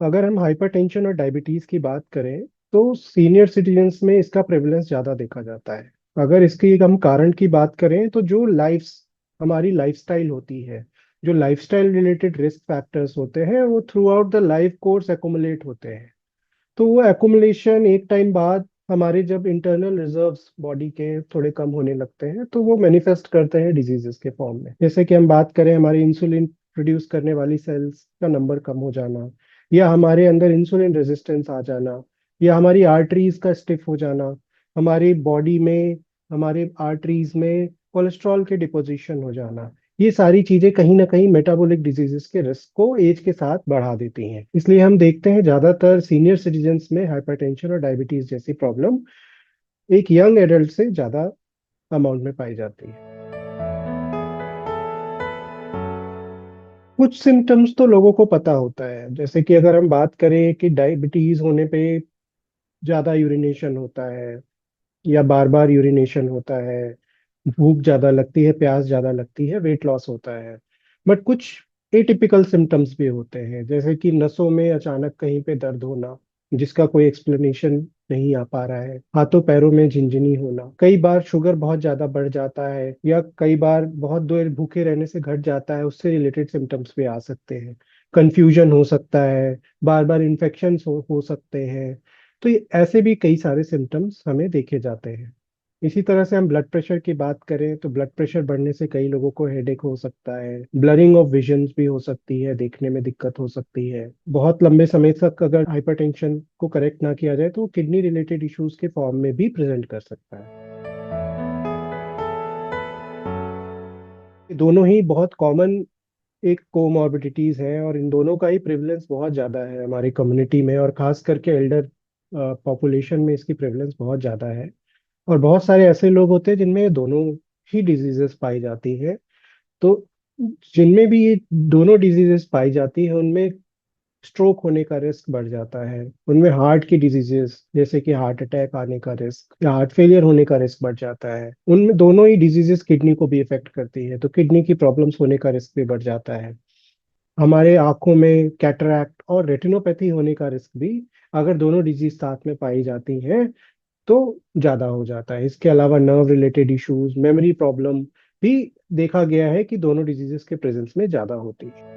अगर हम हाइपरटेंशन और डायबिटीज की बात करें तो सीनियर सिटीजन्स में इसका प्रेवलेंस ज़्यादा देखा जाता है। अगर इसकी हम कारण की बात करें तो जो हमारी लाइफस्टाइल होती है, जो लाइफस्टाइल रिलेटेड रिस्क फैक्टर्स होते हैं वो through out the life course accumulate होते हैं। तो वो एक्युमुलेशन एक टाइम बाद हमारे जब इंटरनल रिजर्व्स बॉडी के थोड़े कम होने लगते हैं तो वो मैनिफेस्ट करते हैं डिजीजेस के फॉर्म में। जैसे कि हम बात करें हमारे इंसुलिन प्रोड्यूस करने वाली सेल्स का नंबर कम हो जाना, या हमारे अंदर इंसुलिन रेजिस्टेंस आ जाना, या हमारी आर्टरीज का स्टिफ हो जाना, हमारी बॉडी में हमारे आर्टरीज में कोलेस्ट्रॉल के डिपोजिशन हो जाना। ये सारी चीजें कहीं ना कहीं मेटाबॉलिक डिजीजेस के रिस्क को एज के साथ बढ़ा देती हैं। इसलिए हम देखते हैं ज्यादातर सीनियर सिटीजन्स में हाइपरटेंशन और डायबिटीज जैसी प्रॉब्लम एक यंग एडल्ट से ज्यादा अमाउंट में पाई जाती है। कुछ सिम्टम्स तो लोगों को पता होता है, जैसे कि अगर हम बात करें कि डायबिटीज होने पे ज्यादा यूरिनेशन होता है, या बार बार यूरिनेशन होता है, भूख ज्यादा लगती है, प्यास ज्यादा लगती है, वेट लॉस होता है। बट कुछ एटिपिकल सिम्टम्स भी होते हैं, जैसे कि नसों में अचानक कहीं पे दर्द होना जिसका कोई एक्सप्लेनेशन नहीं आ पा रहा है, हाथों पैरों में झिंझनी होना, कई बार शुगर बहुत ज्यादा बढ़ जाता है, या कई बार बहुत देर भूखे रहने से घट जाता है, उससे रिलेटेड सिम्टम्स भी आ सकते हैं। कंफ्यूजन हो सकता है, बार बार इन्फेक्शन हो सकते हैं। तो ऐसे भी कई सारे सिम्टम्स हमें देखे जाते हैं। इसी तरह से हम ब्लड प्रेशर की बात करें तो ब्लड प्रेशर बढ़ने से कई लोगों को हेडेक हो सकता है, ब्लरिंग ऑफ विजन्स भी हो सकती है, देखने में दिक्कत हो सकती है। बहुत लंबे समय तक अगर हाइपरटेंशन को करेक्ट ना किया जाए तो किडनी रिलेटेड इश्यूज के फॉर्म में भी प्रेजेंट कर सकता है। ये दोनों ही बहुत कॉमन एक कोमॉर्बिडिटीज हैं, और इन दोनों का ही प्रेवलेंस बहुत ज़्यादा है हमारी कम्युनिटी में, और खास करके एल्डर पॉपुलेशन में इसकी प्रेवलेंस बहुत ज़्यादा है। और बहुत सारे ऐसे लोग होते हैं जिनमें ये दोनों ही डिजीजेस पाई जाती है। तो जिनमें भी ये दोनों डिजीजेस पाई जाती है उनमें स्ट्रोक होने का रिस्क बढ़ जाता है, उनमें हार्ट की डिजीजेस जैसे कि हार्ट अटैक आने का रिस्क या हार्ट फेलियर होने का रिस्क बढ़ जाता है। उनमें दोनों ही डिजीजेस किडनी को भी इफेक्ट करती है तो किडनी की प्रॉब्लम्स होने का रिस्क भी बढ़ जाता है। हमारे आंखों में कैटरैक्ट और रेटिनोपैथी होने का रिस्क भी अगर दोनों डिजीज साथ में पाई जाती हैं तो ज्यादा हो जाता है। इसके अलावा nerve related issues, memory problem भी देखा गया है कि दोनों डिजीजेस के प्रेजेंस में ज्यादा होती है।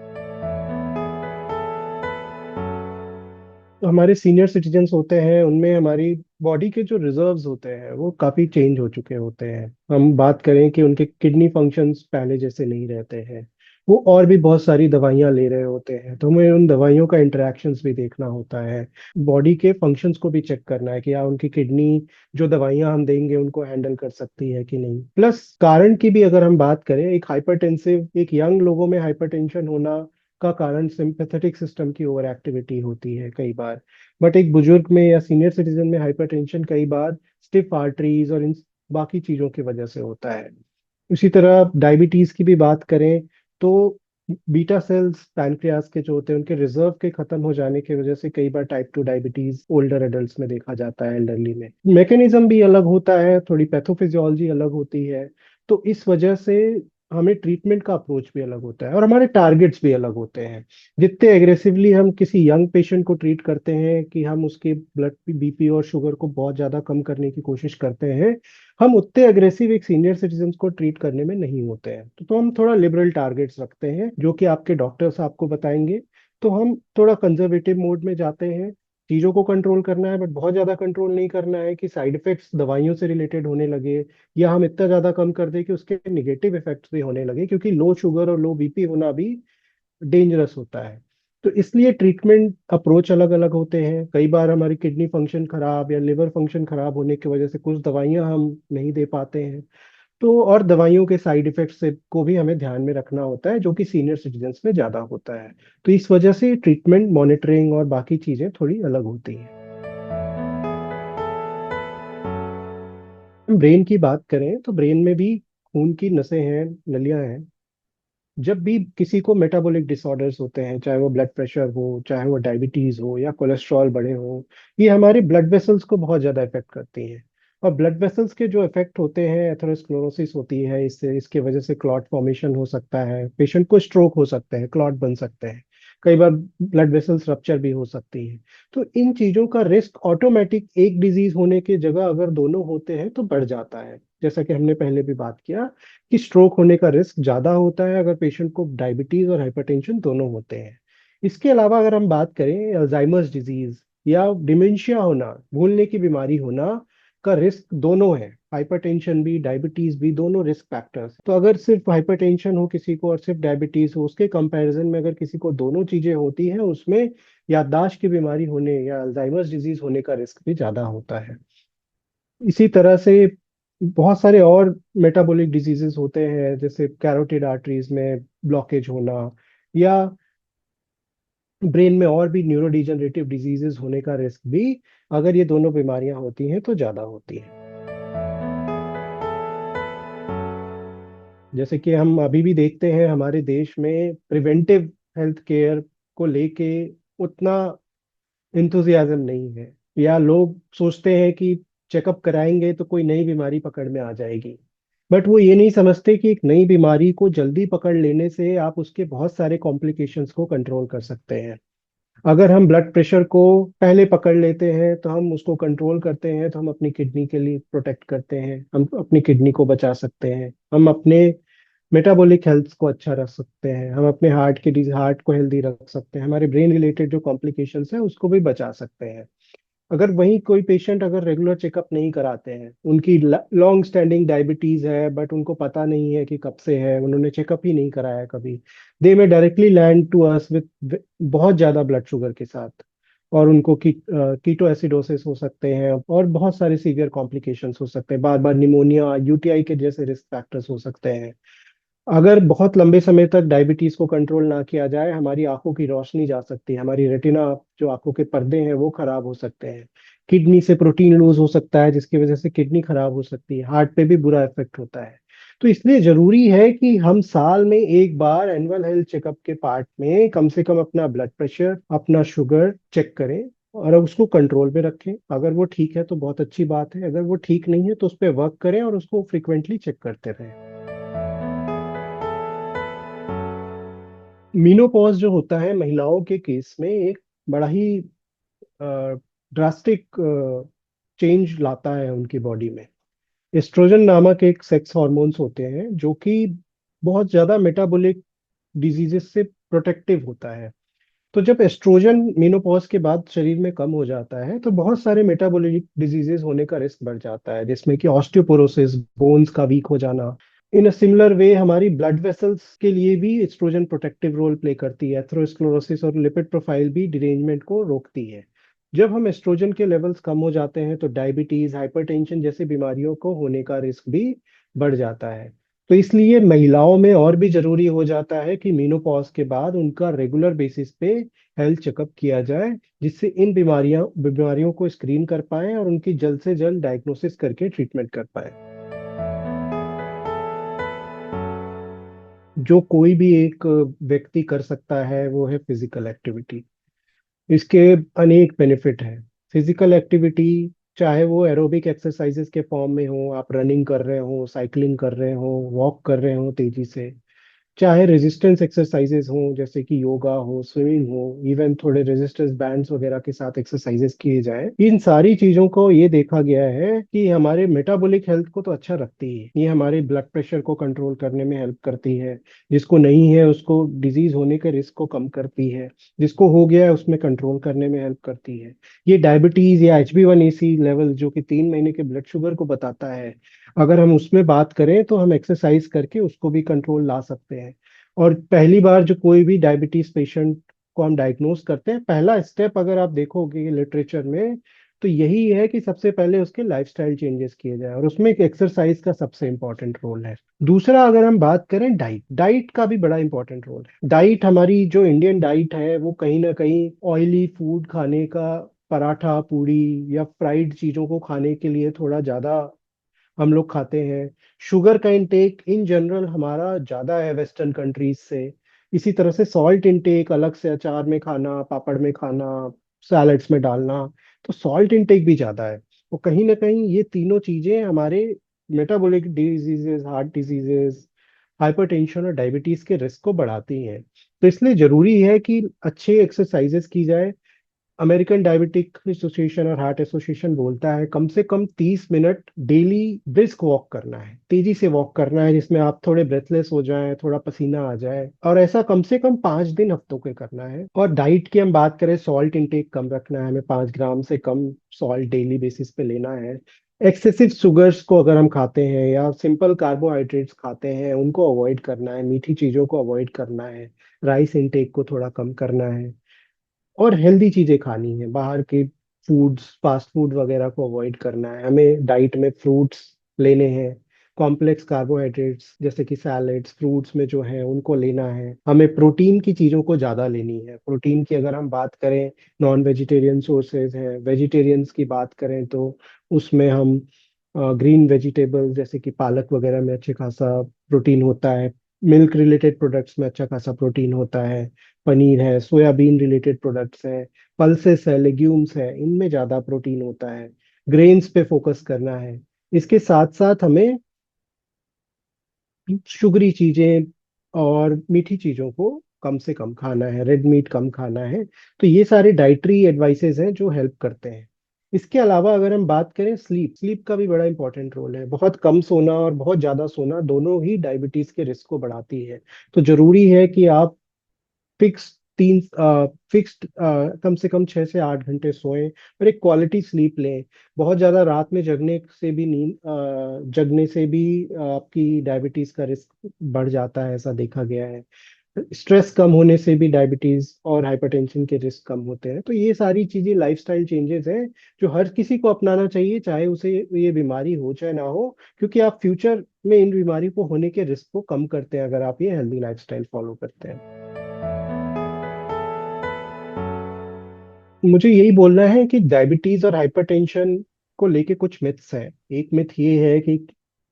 तो हमारे सीनियर सिटीजन्स होते हैं उनमें हमारी बॉडी के जो रिजर्व्स होते हैं वो काफी चेंज हो चुके होते हैं। हम बात करें कि उनके किडनी फंक्शंस पहले जैसे नहीं रहते हैं, वो और भी बहुत सारी दवाइयां ले रहे होते हैं, तो हमें उन दवाइयों का इंटरेक्शंस भी देखना होता है। बॉडी के फंक्शंस को भी चेक करना है कि या उनकी किडनी जो दवाइयां हम देंगे उनको हैंडल कर सकती है कि नहीं। प्लस कारण की भी अगर हम बात करें, एक यंग लोगों में हाइपरटेंशन होना का कारण सिंपैथेटिक सिस्टम की ओवर एक्टिविटी होती है कई बार। बट एक बुजुर्ग में या सीनियर सिटीजन में हाइपरटेंशन कई बार स्टिफ आर्टरीज और इन बाकी चीजों की वजह से होता है। इसी तरह डायबिटीज की भी बात करें तो बीटा सेल्स पैनक्रियास के जो होते हैं उनके रिजर्व के खत्म हो जाने की वजह से कई बार टाइप 2 डायबिटीज ओल्डर एडल्ट्स में देखा जाता है, एल्डरली में। मैकेनिज्म भी अलग होता है, थोड़ी पैथोफिजियोलॉजी अलग होती है। तो इस वजह से हमें ट्रीटमेंट का अप्रोच भी अलग होता है और हमारे टारगेट्स भी अलग होते हैं। जितने एग्रेसिवली हम किसी यंग पेशेंट को ट्रीट करते हैं कि हम उसके ब्लड बीपी और शुगर को बहुत ज्यादा कम करने की कोशिश करते हैं, हम उतने अग्रेसिव एक सीनियर सिटीजन को ट्रीट करने में नहीं होते हैं। तो हम थोड़ा लिबरल टारगेट्स रखते हैं जो कि आपके डॉक्टर्स आपको बताएंगे। तो हम थोड़ा कंजर्वेटिव मोड में जाते हैं, चीजों को कंट्रोल करना है बट बहुत ज्यादा कंट्रोल नहीं करना है कि साइड इफेक्ट्स दवाइयों से रिलेटेड होने लगे, या हम इतना ज्यादा कम कर दें कि उसके नेगेटिव इफेक्ट्स भी होने लगे, क्योंकि लो शुगर और लो बीपी होना भी डेंजरस होता है। तो इसलिए ट्रीटमेंट अप्रोच अलग अलग होते हैं। कई बार हमारी किडनी फंक्शन खराब या लिवर फंक्शन खराब होने की वजह से कुछ दवाइयां हम नहीं दे पाते हैं। तो और दवाइयों के साइड इफेक्ट्स से को भी हमें ध्यान में रखना होता है जो कि सीनियर सिटीजन्स में ज्यादा होता है। तो इस वजह से ट्रीटमेंट मॉनिटरिंग और बाकी चीजें थोड़ी अलग होती हैं। हम ब्रेन की बात करें तो ब्रेन में भी खून की नसें हैं, नलियां हैं। जब भी किसी को मेटाबॉलिक डिसऑर्डर्स होते हैं, चाहे वो ब्लड प्रेशर हो, चाहे वो डायबिटीज हो, या कोलेस्ट्रॉल बढ़े हो, ये हमारे ब्लड वेसल्स को बहुत ज्यादा इफेक्ट करती हैं। और ब्लड वेसल्स के जो इफेक्ट होते हैं, एथेरोस्क्लेरोसिस होती है, इससे इसके वजह से क्लॉट फॉर्मेशन हो सकता है, पेशेंट को स्ट्रोक हो सकता है, क्लॉट बन सकते हैं। कई बार ब्लड वेसल्स रप्चर भी हो सकती हैं। तो इन चीजों का रिस्क ऑटोमेटिक एक डिजीज होने की जगह अगर दोनों होते हैं तो बढ़ जाता है। जैसा कि हमने पहले भी बात किया कि स्ट्रोक होने का रिस्क ज्यादा होता है अगर पेशेंट को डायबिटीज और हाइपरटेंशन दोनों होते हैं। इसके अलावा अगर हम बात करें अल्जाइमर्स डिजीज या डिमेंशिया होना, भूलने की बीमारी होना का रिस्क दोनों है। हाइपरटेंशन भी डायबिटीज भी दोनों रिस्क फैक्टर्स। तो अगर सिर्फ हाइपरटेंशन हो किसी को और सिर्फ डायबिटीज हो, उसके कंपैरिजन में अगर किसी को दोनों चीजें होती हैं, उसमें याददाश्त की बीमारी होने या अल्जाइमर्स डिजीज होने का रिस्क भी ज्यादा होता है। इसी तरह से बहुत सारे और मेटाबॉलिक डिजीजेस होते हैं, जैसे कैरोटिड आर्टरीज में ब्लॉकेज होना या ब्रेन में और भी न्यूरो डिजनरेटिव डिजीजेस होने का रिस्क भी, अगर ये दोनों बीमारियां होती हैं तो ज्यादा होती है। जैसे कि हम अभी भी देखते हैं हमारे देश में प्रिवेंटिव हेल्थ केयर को लेके उतना इंथुजियाज्म नहीं है, या लोग सोचते हैं कि चेकअप कराएंगे तो कोई नई बीमारी पकड़ में आ जाएगी। बट वो ये नहीं समझते कि एक नई बीमारी को जल्दी पकड़ लेने से आप उसके बहुत सारे कॉम्प्लिकेशंस को कंट्रोल कर सकते हैं। अगर हम ब्लड प्रेशर को पहले पकड़ लेते हैं तो हम उसको कंट्रोल करते हैं, तो हम अपनी किडनी के लिए प्रोटेक्ट करते हैं, हम अपनी किडनी को बचा सकते हैं, हम अपने मेटाबॉलिक हेल्थ को अच्छा रख सकते हैं, हम अपने हार्ट को हेल्दी रख सकते हैं, हमारे ब्रेन रिलेटेड जो कॉम्प्लिकेशंस है उसको भी बचा सकते हैं। अगर वहीं कोई पेशेंट अगर रेगुलर चेकअप नहीं कराते हैं, उनकी लॉन्ग स्टैंडिंग डायबिटीज है बट उनको पता नहीं है कि कब से है, उन्होंने चेकअप ही नहीं कराया कभी, they may directly land to us with बहुत ज्यादा ब्लड शुगर के साथ, और उनको कीटो एसिडोसिस हो सकते हैं और बहुत सारे सीवियर कॉम्प्लिकेशंस हो सकते हैं, बार बार निमोनिया यूटीआई के जैसे रिस्क फैक्टर्स हो सकते हैं। अगर बहुत लंबे समय तक डायबिटीज को कंट्रोल ना किया जाए, हमारी आंखों की रोशनी जा सकती है, हमारी रेटिना, जो आंखों के पर्दे हैं वो खराब हो सकते हैं, किडनी से प्रोटीन लूज हो सकता है जिसकी वजह से किडनी खराब हो सकती है, हार्ट पे भी बुरा इफेक्ट होता है। तो इसलिए जरूरी है कि हम साल में एक बार एनुअल हेल्थ चेकअप के पार्ट में कम से कम अपना ब्लड प्रेशर, अपना शुगर चेक करें और उसको कंट्रोल में रखें। अगर वो ठीक है तो बहुत अच्छी बात है, अगर वो ठीक नहीं है तो उस पर वर्क करें और उसको फ्रिक्वेंटली चेक करते रहें। मीनोपॉज जो होता है महिलाओं के केस में एक बड़ा ही ड्रास्टिक चेंज लाता है उनकी बॉडी में। एस्ट्रोजन नामक एक सेक्स हॉर्मोन्स होते हैं जो कि बहुत ज्यादा मेटाबॉलिक डिजीजेस से प्रोटेक्टिव होता है। तो जब एस्ट्रोजन मीनोपॉज के बाद शरीर में कम हो जाता है तो बहुत सारे मेटाबॉलिक डिजीजेस होने का रिस्क बढ़ जाता है, जिसमें कि ऑस्टियोपोरोसिस, बोन्स का वीक हो जाना। इन अ सिमिलर वे हमारी ब्लड वेसल्स के लिए भी एस्ट्रोजन प्रोटेक्टिव रोल प्ले करती है। एथेरोस्क्लेरोसिस और लिपिड प्रोफाइल भी डिरेंजमेंट को रोकती है। जब हम एस्ट्रोजन के लेवल्स कम हो जाते हैं तो डायबिटीज, हाइपरटेंशन जैसी बीमारियों को होने का रिस्क भी बढ़ जाता है। तो इसलिए महिलाओं में और भी जरूरी हो जाता है कि मीनोपॉज के बाद उनका रेगुलर बेसिस पे हेल्थ चेकअप किया जाए, जिससे इन बीमारियों को स्क्रीन कर पाए और उनकी जल्द से जल्द डायग्नोसिस करके ट्रीटमेंट कर पाए। जो कोई भी एक व्यक्ति कर सकता है वो है फिजिकल एक्टिविटी। इसके अनेक बेनिफिट हैं। फिजिकल एक्टिविटी, चाहे वो एरोबिक एक्सरसाइजेस के फॉर्म में हो, आप रनिंग कर रहे हो, साइकिलिंग कर रहे हो, वॉक कर रहे हो तेजी से, चाहे रेजिस्टेंस एक्सरसाइजेस हो जैसे कि योगा हो, स्विमिंग हो, इवन थोड़े रेजिस्टेंस बैंड्स वगैरह के साथ एक्सरसाइजेस किए जाए, इन सारी चीजों को ये देखा गया है कि हमारे मेटाबॉलिक हेल्थ को तो अच्छा रखती है, ये हमारे ब्लड प्रेशर को कंट्रोल करने में हेल्प करती है, जिसको नहीं है उसको डिजीज होने के रिस्क को कम करती है, जिसको हो गया है उसमें कंट्रोल करने में हेल्प करती है। ये डायबिटीज या HbA1c लेवल जो कि 3 महीने के ब्लड शुगर को बताता है, अगर हम उसमें बात करें तो हम एक्सरसाइज करके उसको भी कंट्रोल ला सकते हैं। और पहली बार जो कोई भी डायबिटीज पेशेंट को हम डायग्नोस करते हैं, पहला स्टेप अगर आप देखोगे लिटरेचर में तो यही है कि सबसे पहले उसके लाइफस्टाइल चेंजेस किए जाए, और उसमें एक एक्सरसाइज का सबसे इंपॉर्टेंट रोल है। दूसरा, अगर हम बात करें डाइट, डाइट का भी बड़ा इंपॉर्टेंट रोल है। डाइट, हमारी जो इंडियन डाइट है वो कहीं ना कहीं ऑयली फूड खाने का, पराठा पूड़ी या फ्राइड चीजों को खाने के लिए थोड़ा ज्यादा हम लोग खाते हैं। शुगर का इंटेक इन जनरल हमारा ज्यादा है वेस्टर्न कंट्रीज से। इसी तरह से सॉल्ट इंटेक अलग से, अचार में खाना, पापड़ में खाना, सैलड्स में डालना, तो सॉल्ट इंटेक भी ज्यादा है। तो कहीं ना कहीं ये तीनों चीजें हमारे metabolic diseases, heart diseases, hypertension और डायबिटीज के रिस्क को बढ़ाती हैं। तो इसलिए जरूरी है कि अच्छे एक्सरसाइजेस की जाए। अमेरिकन डायबिटिक एसोसिएशन और हार्ट एसोसिएशन बोलता है कम से कम 30 मिनट डेली ब्रिस्क वॉक करना है, तेजी से वॉक करना है, जिसमें आप थोड़े ब्रेथलेस हो जाएं, थोड़ा पसीना आ जाए, और ऐसा कम से कम 5 दिन हफ्तों के करना है। और डाइट की हम बात करें, सॉल्ट इंटेक कम रखना है, हमें 5 ग्राम से कम सॉल्ट डेली बेसिस पे लेना है। एक्सेसिव शुगर्स को अगर हम खाते हैं या सिंपल कार्बोहाइड्रेट्स खाते हैं उनको अवॉइड करना है, मीठी चीजों को अवॉइड करना है, राइस इंटेक को थोड़ा कम करना है, और हेल्दी चीजें खानी है, बाहर के फूड्स, फास्ट फूड वगैरह को अवॉइड करना है। हमें डाइट में फ्रूट्स लेने हैं, कॉम्प्लेक्स कार्बोहाइड्रेट्स जैसे कि सैलेड्स, फ्रूट्स में जो है उनको लेना है। हमें प्रोटीन की चीजों को ज्यादा लेनी है। प्रोटीन की अगर हम बात करें, नॉन वेजिटेरियन सोर्सेज हैं, वेजिटेरियंस की बात करें तो उसमें हम ग्रीन वेजिटेबल्स जैसे कि पालक वगैरह में अच्छे खासा प्रोटीन होता है। मिल्क रिलेटेड प्रोडक्ट्स में अच्छा खासा प्रोटीन होता है। पनीर है, सोयाबीन रिलेटेड प्रोडक्ट्स है, पल्सेस है, लेग्यूम्स है, इनमें ज्यादा प्रोटीन होता है। ग्रेन्स पे फोकस करना है। इसके साथ साथ हमें शुगरी चीजें और मीठी चीजों को कम से कम खाना है, रेड मीट कम खाना है। तो ये सारे डाइटरी एडवाइसेस हैं जो हेल्प करते हैं। इसके अलावा अगर हम बात करें, स्लीप स्लीप का भी बड़ा इंपॉर्टेंट रोल है। बहुत कम सोना और बहुत ज्यादा सोना दोनों ही डायबिटीज के रिस्क को बढ़ाती है। तो जरूरी है कि आप फिक्स तीन फिक्स्ड कम से कम 6 से 8 घंटे सोएं और एक क्वालिटी स्लीप लें। बहुत ज्यादा रात में जगने से भी आपकी डायबिटीज का रिस्क बढ़ जाता है, ऐसा देखा गया है। स्ट्रेस कम होने से भी डायबिटीज और हाइपरटेंशन के रिस्क कम होते हैं। तो ये सारी चीजें लाइफस्टाइल चेंजेस हैं जो हर किसी को अपनाना चाहिए, चाहे उसे ये बीमारी हो चाहे ना हो, क्योंकि आप फ्यूचर में इन बीमारी को होने के रिस्क को कम करते हैं अगर आप ये हेल्दी लाइफस्टाइल फॉलो करते हैं। मुझे यही बोलना है कि डायबिटीज और हाइपरटेंशन को लेके कुछ मिथ्स हैं। एक मिथ ये है कि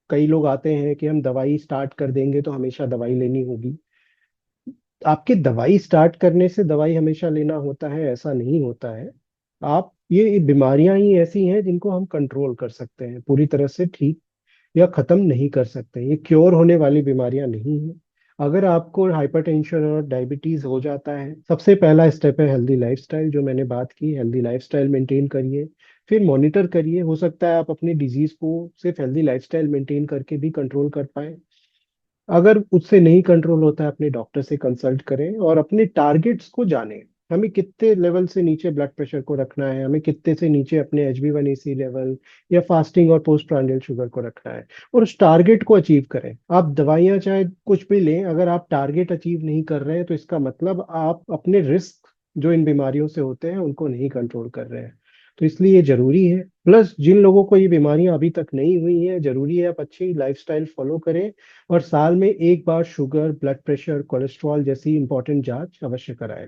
कई लोग आते हैं कि हम दवाई स्टार्ट कर देंगे तो हमेशा दवाई लेनी होगी। आपके दवाई स्टार्ट करने से दवाई हमेशा लेना होता है, ऐसा नहीं होता है। आप ये बीमारियां ही ऐसी हैं जिनको हम कंट्रोल कर सकते हैं, पूरी तरह से ठीक या खत्म नहीं कर सकते। ये क्योर होने वाली बीमारियां नहीं है। अगर आपको हाइपरटेंशन और डायबिटीज हो जाता है, सबसे पहला स्टेप है हेल्दी लाइफस्टाइल, जो मैंने बात की। हेल्दी लाइफस्टाइल मेंटेन करिए, फिर मॉनिटर करिए। हो सकता है आप अपनी डिजीज को सिर्फ हेल्दी लाइफस्टाइल मेंटेन करके भी कंट्रोल कर पाए। अगर उससे नहीं कंट्रोल होता है, अपने डॉक्टर से कंसल्ट करें और अपने टारगेट्स को जानें। हमें कितने लेवल से नीचे ब्लड प्रेशर को रखना है, हमें कितने से नीचे अपने HbA1c लेवल या फास्टिंग और पोस्ट प्रांडियल शुगर को रखना है, और उस टारगेट को अचीव करें। आप दवाइयां चाहे कुछ भी लें, अगर आप टारगेट अचीव नहीं कर रहे हैं तो इसका मतलब आप अपने रिस्क जो इन बीमारियों से होते हैं उनको नहीं कंट्रोल कर रहे हैं। तो इसलिए ये जरूरी है। प्लस जिन लोगों को ये बीमारियां अभी तक नहीं हुई हैं, जरूरी है आप अच्छी लाइफस्टाइल फॉलो करें और साल में एक बार शुगर, ब्लड प्रेशर, कोलेस्ट्रॉल जैसी इंपॉर्टेंट जांच अवश्य कराएं।